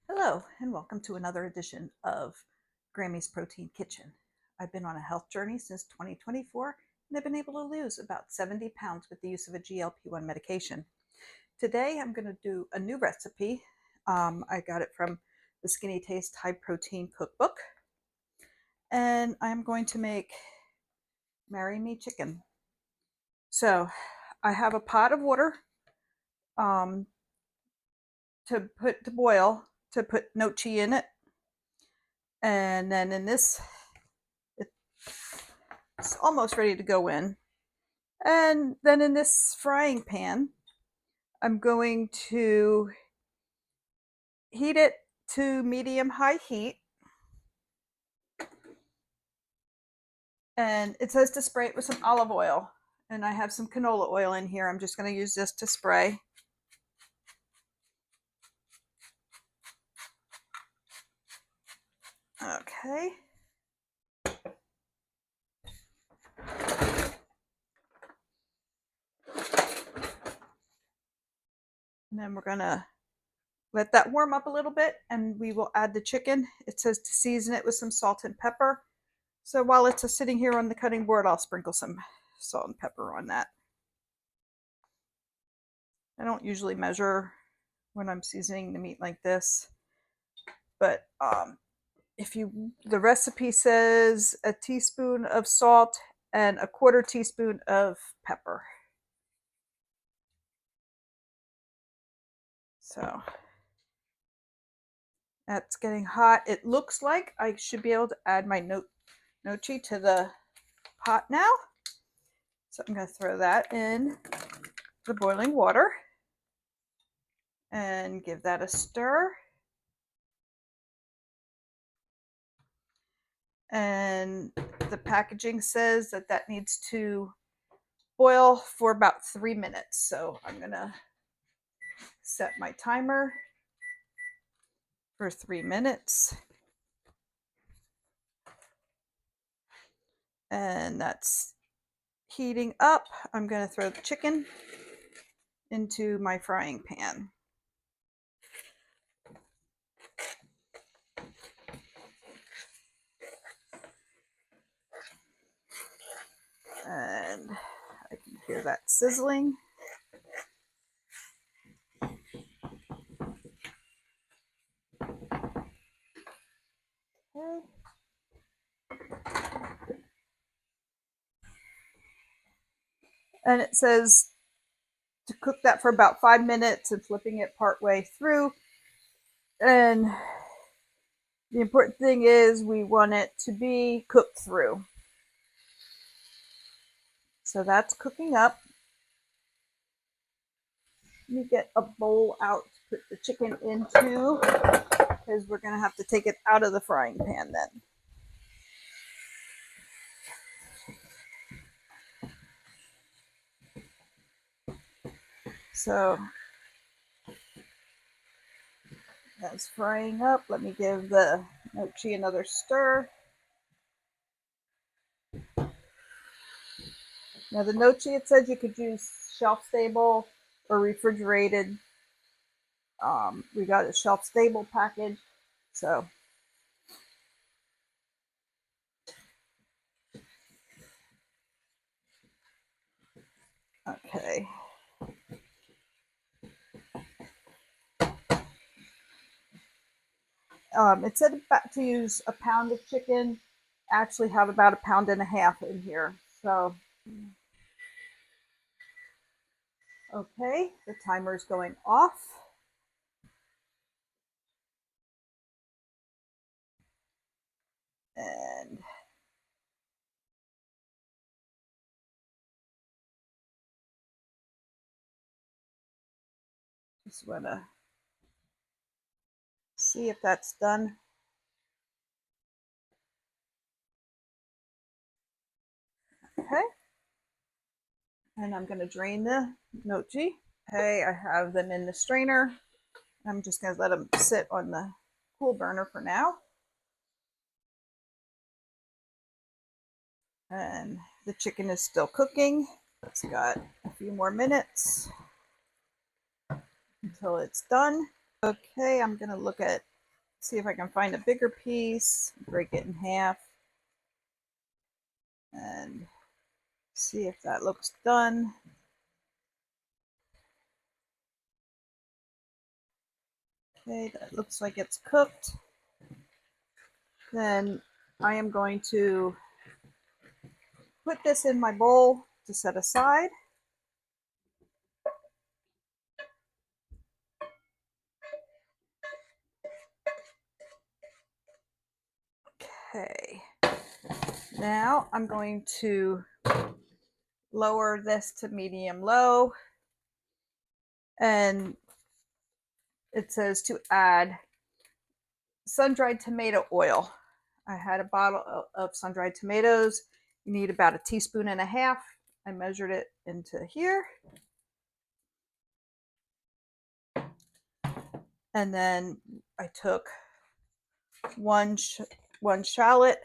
Hello, and welcome to another edition of Grammy's Protein Kitchen. I've been on a health journey since 2024, and I've been able to lose about 70 pounds with the use of a GLP-1 medication. Today, I'm going to do a new recipe. I got it from the Skinny Taste High Protein Cookbook, and I'm going to make Marry Me Chicken. So, I have a pot of water um, to put to boil to put gnocchi in it, and then in this it's almost ready to go in. And then in this frying pan, I'm going to heat it to medium high heat. And it says to spray it with some olive oil. And I have some canola oil in here. I'm just going to use this to spray. Okay. And then we're going to let that warm up a little bit and we will add the chicken. It says to season it with some salt and pepper. So while it's sitting here on the cutting board, I'll sprinkle some salt and pepper on that. I don't usually measure when I'm seasoning the meat like this, but the recipe says a teaspoon of salt and a quarter teaspoon of pepper. So that's getting hot. It looks like I should be able to add my gnocchi to the pot now. So I'm going to throw that in the boiling water and give that a stir. And the packaging says that that needs to boil for about 3 minutes. So I'm going to set my timer for 3 minutes. And that's heating up. I'm going to throw the chicken into my frying pan. And I can hear that sizzling. Okay. And it says to cook that for about 5 minutes and flipping it part way through. And the important thing is we want it to be cooked through. So that's cooking up. Let me get a bowl out to put the chicken into, because we're going to have to take it out of the frying pan then. So that's frying up. Let me give the gnocchi another stir. Now the gnocchi, it says you could use shelf stable or refrigerated. We got a shelf stable package. So okay. It said about to use a pound of chicken. I actually have about a pound and a half in here. So okay, the timer is going off. And just want to see if that's done. Okay. And I'm going to drain the gnocchi. Okay, I have them in the strainer. I'm just going to let them sit on the cool burner for now. And the chicken is still cooking. It's got a few more minutes until it's done. Okay, I'm going to look at see if I can find a bigger piece, break it in half, and see if that looks done. Okay, that looks like it's cooked. Then I am going to put this in my bowl to set aside. Okay, now I'm going to lower this to medium low, and it says to add sun-dried tomato oil. I had a bottle of sun-dried tomatoes. You need about 1.5 teaspoons. I measured it into here. And then I took one shallot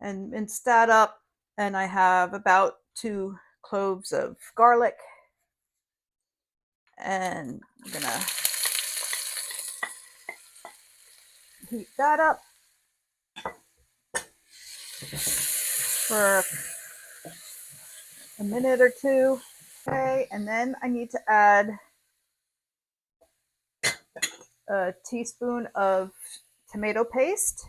and minced that up. And I have about 2 cloves of garlic. And I'm gonna heat that up for a minute or two. Okay, and then I need to add a teaspoon of tomato paste.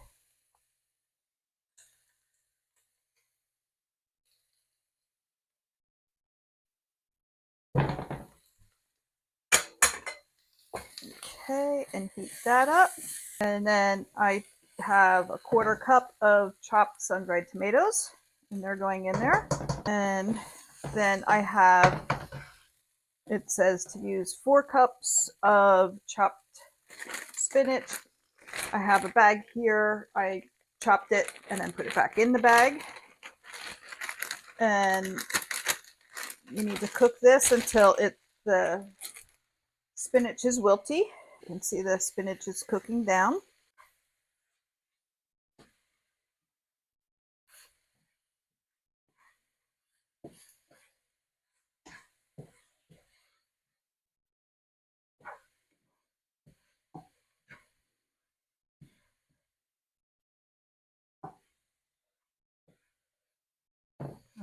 Okay, and heat that up. And then I have a 1/4 cup of chopped sun-dried tomatoes, and they're going in there. And then I have, it says to use 4 cups of chopped spinach. I have a bag here. I chopped it and then put it back in the bag. And you need to cook this until the spinach is wilty. You can see the spinach is cooking down.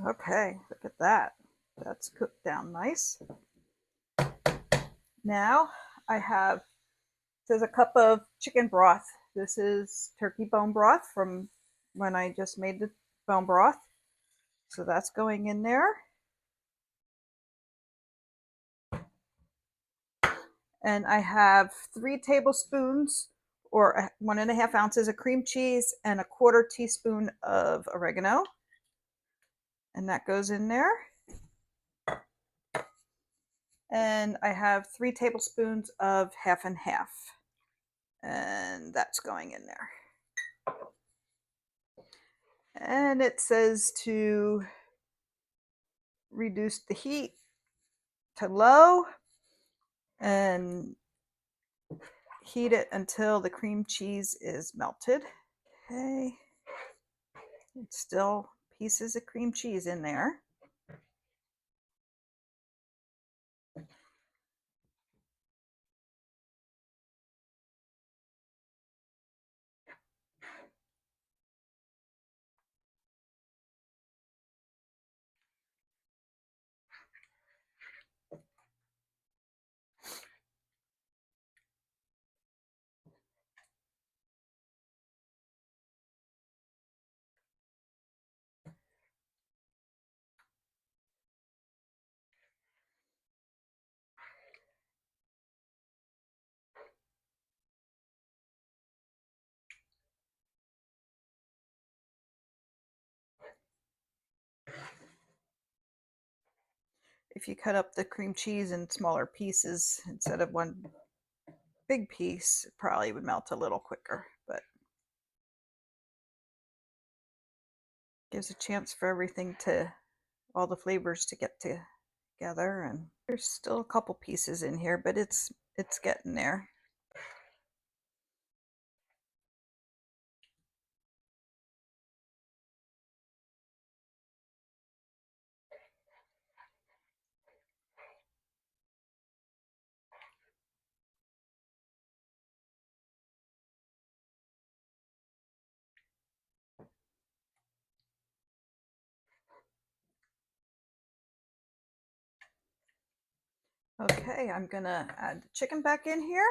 Okay, look at that. That's cooked down nice. Now I have, there's a cup of chicken broth. This is turkey bone broth from when I just made the bone broth. So that's going in there. And I have 3 tablespoons or 1.5 ounces of cream cheese and a 1/4 teaspoon of oregano. And that goes in there. And I have 3 tablespoons of half and half. And that's going in there. And it says to reduce the heat to low and heat it until the cream cheese is melted. Okay, it's still pieces of cream cheese in there. If you cut up the cream cheese in smaller pieces instead of one big piece, it probably would melt a little quicker, but gives a chance for everything to, all the flavors to get together. And there's still a couple pieces in here, but it's getting there. Okay, I'm gonna add the chicken back in here.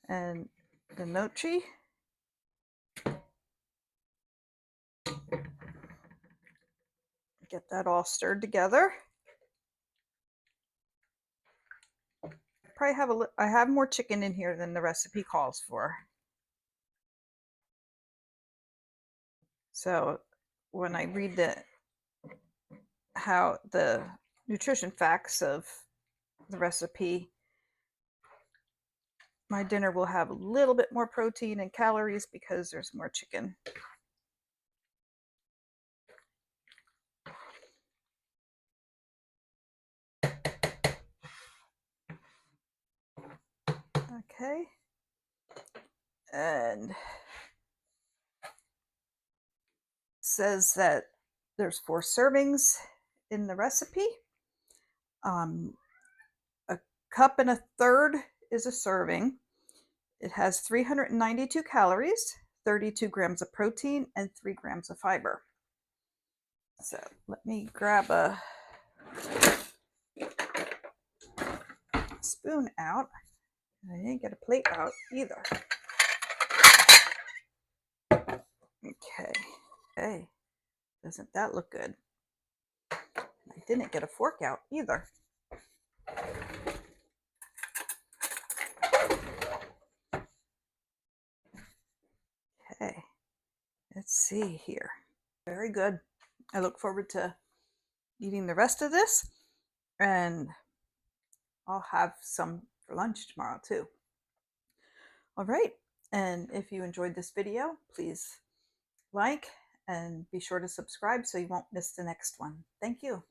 And the gnocchi. Get that all stirred together. I have more chicken in here than the recipe calls for. So when I read how the nutrition facts of the recipe, my dinner will have a little bit more protein and calories because there's more chicken. Okay. And says that there's 4 servings in the recipe. A cup and a third is a serving. It has 392 calories, 32 grams of protein, and 3 grams of fiber. So let me grab a spoon out. I didn't get a plate out either. Okay. Hey, doesn't that look good? I didn't get a fork out either. Okay, let's see here. Very good. I look forward to eating the rest of this, and I'll have some for lunch tomorrow too. All right, and if you enjoyed this video, please like and be sure to subscribe so you won't miss the next one. Thank you.